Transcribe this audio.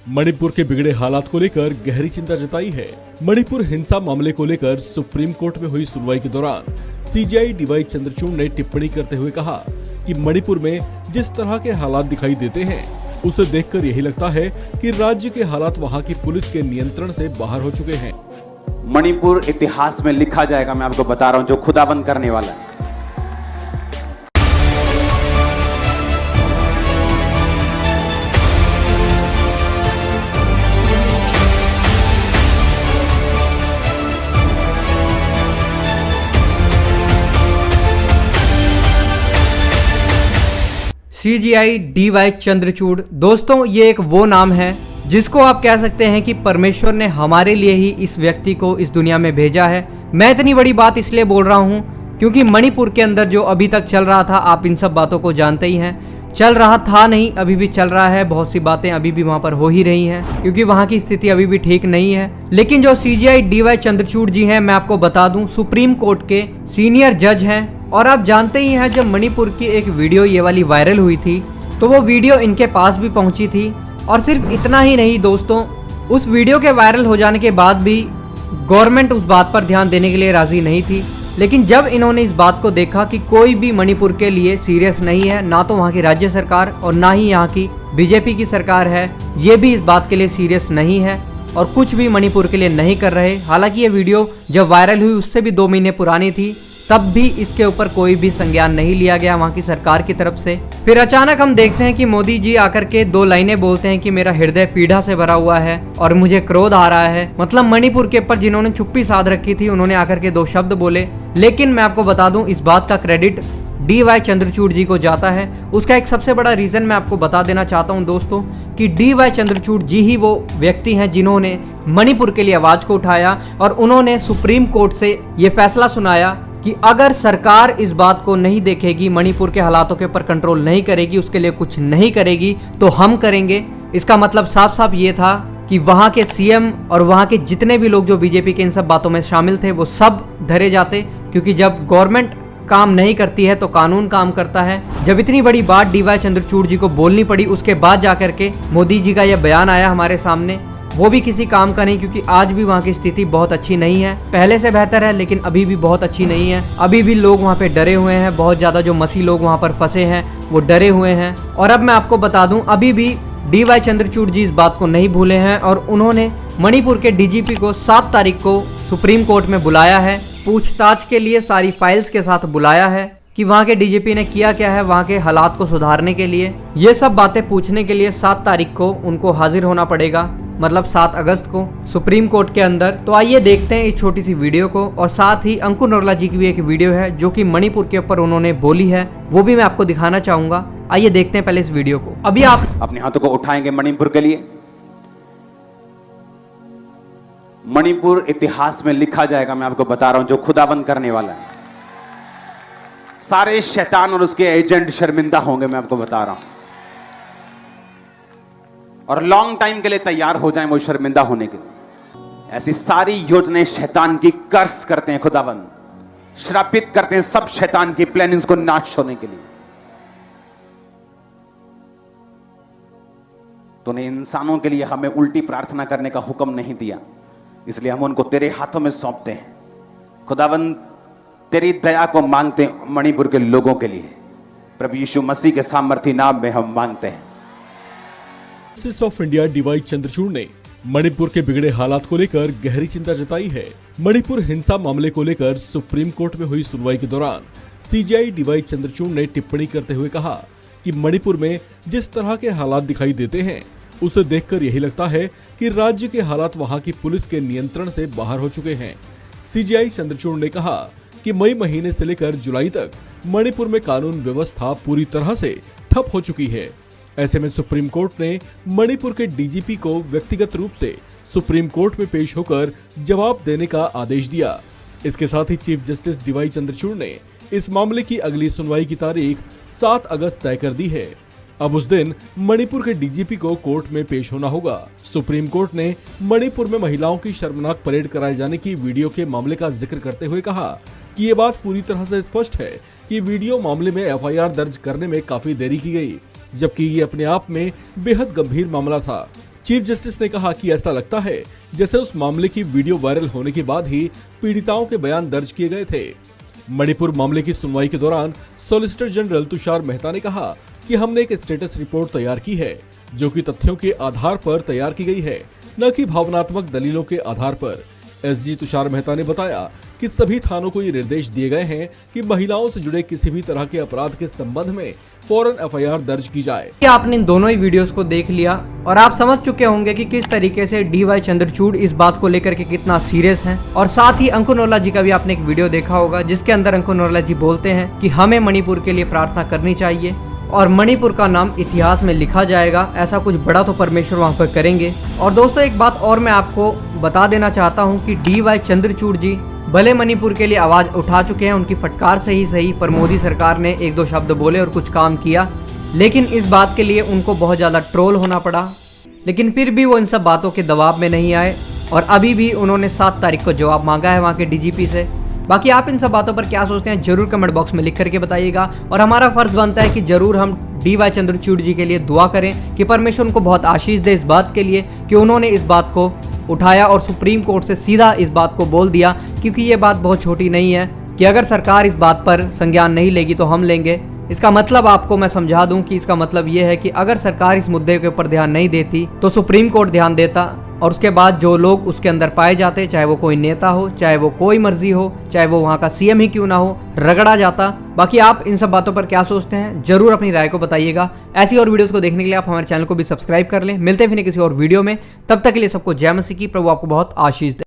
मणिपुर के बिगड़े हालात को लेकर गहरी चिंता जताई है। मणिपुर हिंसा मामले को लेकर सुप्रीम कोर्ट में हुई सुनवाई के दौरान सीजेआई डीवाई चंद्रचूड़ ने टिप्पणी करते हुए कहा कि मणिपुर में जिस तरह के हालात दिखाई देते हैं उसे देखकर यही लगता है कि राज्य के हालात वहां की पुलिस के नियंत्रण से बाहर हो चुके हैं। मणिपुर इतिहास में लिखा जाएगा, मैं आपको बता रहा हूं, जो खुदाबंद करने वाला है। सीजेआई डीवाई चंद्रचूड़, दोस्तों ये एक वो नाम है जिसको आप कह सकते हैं कि परमेश्वर ने हमारे लिए ही इस व्यक्ति को इस दुनिया में भेजा है। मैं इतनी बड़ी बात इसलिए बोल रहा हूँ क्योंकि मणिपुर के अंदर जो अभी तक चल रहा था, आप इन सब बातों को जानते ही हैं। चल रहा था नहीं, अभी भी चल रहा है। बहुत सी बातें अभी भी वहाँ पर हो ही रही हैं क्योंकि वहाँ की स्थिति अभी भी ठीक नहीं है। लेकिन जो सीजेआई डीवाई चंद्रचूड़ जी हैं, मैं आपको बता दूं, सुप्रीम कोर्ट के सीनियर जज हैं। और आप जानते ही हैं, जब मणिपुर की एक वीडियो ये वाली वायरल हुई थी तो वो वीडियो इनके पास भी पहुंची थी। और सिर्फ इतना ही नहीं दोस्तों, उस वीडियो के वायरल हो जाने के बाद भी गवर्नमेंट उस बात पर ध्यान देने के लिए राजी नहीं थी। लेकिन जब इन्होंने इस बात को देखा कि कोई भी मणिपुर के लिए सीरियस नहीं है, ना तो वहाँ की राज्य सरकार और ना ही यहाँ की बीजेपी की सरकार है, ये भी इस बात के लिए सीरियस नहीं है और कुछ भी मणिपुर के लिए नहीं कर रहे। हालांकि ये वीडियो जब वायरल हुई उससे भी 2 महीने पुरानी थी, तब भी इसके ऊपर कोई भी संज्ञान नहीं लिया गया वहाँ की सरकार की तरफ से। फिर अचानक हम देखते हैं कि मोदी जी आकर के 2 लाइनें बोलते हैं कि मेरा हृदय पीड़ा से भरा हुआ है और मुझे क्रोध आ रहा है। मतलब मणिपुर के ऊपर जिन्होंने चुप्पी साध रखी थी, उन्होंने आकर के 2 शब्द बोले। लेकिन मैं आपको बता दूं, इस बात का क्रेडिट डीवाई चंद्रचूड़ जी को जाता है। उसका एक सबसे बड़ा रीजन मैं आपको बता देना चाहता हूं दोस्तों, कि डीवाई चंद्रचूड़ जी ही वो व्यक्ति हैं जिन्होंने मणिपुर के लिए आवाज को उठाया और उन्होंने सुप्रीम कोर्ट से ये फैसला सुनाया कि अगर सरकार इस बात को नहीं देखेगी, मणिपुर के हालातों के ऊपर कंट्रोल नहीं करेगी, उसके लिए कुछ नहीं करेगी, तो हम करेंगे। इसका मतलब साफ साफ ये था कि वहाँ के सीएम और वहाँ के जितने भी लोग जो बीजेपी के इन सब बातों में शामिल थे वो सब धरे जाते, क्योंकि जब गवर्नमेंट काम नहीं करती है तो कानून काम करता है। जब इतनी बड़ी बात डीवाई चंद्रचूड़ जी को बोलनी पड़ी, उसके बाद जाकर के मोदी जी का यह बयान आया हमारे सामने, वो भी किसी काम का नहीं, क्योंकि आज भी वहाँ की स्थिति बहुत अच्छी नहीं है। पहले से बेहतर है लेकिन अभी भी बहुत अच्छी नहीं है। अभी भी लोग वहाँ पे डरे हुए हैं, बहुत ज़्यादा जो मसीह लोग वहाँ पर फंसे हैं वो डरे हुए हैं। और अब मैं आपको बता दूं, अभी भी डीवाई चंद्रचूड़ जी इस बात को नहीं भूले हैं और उन्होंने मणिपुर के डीजीपी को 7 तारीख को सुप्रीम कोर्ट में बुलाया है, पूछताछ के लिए सारी फाइल्स के साथ बुलाया है कि वहाँ के डीजीपी ने किया क्या है वहाँ के हालात को सुधारने के लिए। ये सब बातें पूछने के लिए 7 तारीख को उनको हाजिर होना पड़ेगा, मतलब 7 अगस्त को सुप्रीम कोर्ट के अंदर। तो आइए देखते हैं इस छोटी सी वीडियो को। और साथ ही अंकुर नरोला जी की भी एक वीडियो है जो कि मणिपुर के ऊपर उन्होंने बोली है, वो भी मैं आपको दिखाना चाहूंगा। आइए देखते हैं पहले इस वीडियो को। अभी आप अपने हाथों को उठाएंगे मणिपुर के लिए। मणिपुर इतिहास में लिखा जाएगा, मैं आपको बता रहा हूं, जो खुदाबंद करने वाला है। सारे शैतान और उसके एजेंट शर्मिंदा होंगे, मैं आपको बता रहा हूं। और लॉन्ग टाइम के लिए तैयार हो जाएं वो शर्मिंदा होने के लिए। ऐसी सारी योजनाएं शैतान की कर्स करते हैं खुदाबंद, श्रापित करते हैं सब शैतान की प्लानिंग्स को नाश होने के लिए। तूने इंसानों के लिए हमें उल्टी प्रार्थना करने का हुक्म नहीं दिया, इसलिए हम उनको तेरे हाथों में सौंपते हैं। खुदाबंद तेरी दया को मांगते हैं मणिपुर के लोगों के लिए। प्रभु यीशु मसीह के सामर्थी नाम में हम मांगते हैं। Justice of India D Y Chandrachud ने मणिपुर के बिगड़े हालात को लेकर गहरी चिंता जताई है। मणिपुर हिंसा मामले को लेकर सुप्रीम कोर्ट में हुई सुनवाई के दौरान सीजेआई डीवाई चंद्रचूड़ ने टिप्पणी करते हुए कहा कि मणिपुर में जिस तरह के हालात दिखाई देते हैं उसे देखकर यही लगता है कि राज्य के हालात वहां की पुलिस के नियंत्रण से बाहर हो चुके हैं। सीजेआई चंद्रचूड़ ने कहा कि मई महीने से लेकर जुलाई तक मणिपुर में कानून व्यवस्था पूरी तरह से ठप हो चुकी है। ऐसे में सुप्रीम कोर्ट ने मणिपुर के डीजीपी को व्यक्तिगत रूप से सुप्रीम कोर्ट में पेश होकर जवाब देने का आदेश दिया। इसके साथ ही चीफ जस्टिस डीवाई चंद्रचूड़ ने इस मामले की अगली सुनवाई की तारीख 7 अगस्त तय कर दी है। अब उस दिन मणिपुर के डीजीपी को कोर्ट में पेश होना होगा। सुप्रीम कोर्ट ने मणिपुर में महिलाओं की शर्मनाक परेड कराए जाने की वीडियो के मामले का जिक्र करते हुए कहा कि ये बात पूरी तरह से स्पष्ट है कि वीडियो मामले में एफआईआर दर्ज करने में काफी देरी की गई, जबकि ये अपने आप में बेहद गंभीर मामला था। चीफ जस्टिस ने कहा कि ऐसा लगता है जैसे उस मामले की वीडियो वायरल होने के बाद ही पीड़िताओं के बयान दर्ज किए गए थे। मणिपुर मामले की सुनवाई के दौरान सॉलिसिटर जनरल तुषार मेहता ने कहा कि हमने एक स्टेटस रिपोर्ट तैयार की है जो कि तथ्यों के आधार पर तैयार की गई है, न कि भावनात्मक दलीलों के आधार पर। एसजी तुषार मेहता ने बताया कि सभी थानों को ये निर्देश दिए गए हैं कि महिलाओं से जुड़े किसी भी तरह के अपराध के संबंध में फौरन एफआईआर दर्ज की जाए। आपने इन दोनों ही वीडियोस को देख लिया और आप समझ चुके होंगे कि किस तरीके से डीवाई चंद्रचूड़ इस बात को लेकर के कितना सीरियस हैं। और साथ ही अंकुर नोला जी का भी आपने एक वीडियो देखा होगा जिसके अंदर अंकुर नोला जी बोलते हैं कि हमें मणिपुर के लिए प्रार्थना करनी चाहिए और मणिपुर का नाम इतिहास में लिखा जाएगा। ऐसा कुछ बड़ा तो परमेश्वर वहाँ पर करेंगे। और दोस्तों एक बात और मैं आपको बता देना चाहता हूँ कि डीवाई चंद्रचूड़ जी भले मणिपुर के लिए आवाज उठा चुके हैं, उनकी फटकार से ही सही, पर मोदी सरकार ने एक दो शब्द बोले और कुछ काम किया, लेकिन इस बात के लिए उनको बहुत ज़्यादा ट्रोल होना पड़ा। लेकिन फिर भी वो इन सब बातों के दबाव में नहीं आए और अभी भी उन्होंने 7 तारीख को जवाब मांगा है वहाँ के डीजीपी से। बाकी आप इन सब बातों पर क्या सोचते हैं जरूर कमेंट बॉक्स में लिख करके बताइएगा। और हमारा फर्ज बनता है कि जरूर हम डीवाई चंद्रचूड़ जी के लिए दुआ करें कि परमेश्वर उनको बहुत आशीष दे इस बात के लिए कि उन्होंने इस बात को उठाया और सुप्रीम कोर्ट से सीधा इस बात को बोल दिया, क्योंकि ये बात बहुत छोटी नहीं है कि अगर सरकार इस बात पर संज्ञान नहीं लेगी तो हम लेंगे। इसका मतलब आपको मैं समझा दूं कि इसका मतलब ये है कि अगर सरकार इस मुद्दे के ऊपर ध्यान नहीं देती तो सुप्रीम कोर्ट ध्यान देता और उसके बाद जो लोग उसके अंदर पाए जाते, चाहे वो कोई नेता हो, चाहे वो कोई मर्जी हो, चाहे वो वहाँ का सीएम ही क्यों ना हो, रगड़ा जाता। बाकी आप इन सब बातों पर क्या सोचते हैं जरूर अपनी राय को बताइएगा। ऐसी और वीडियोस को देखने के लिए आप हमारे चैनल को भी सब्सक्राइब कर लें। मिलते हैं फिर किसी और वीडियो में, तब तक के लिए सबको जय मसीह की। प्रभु आपको बहुत आशीष दे।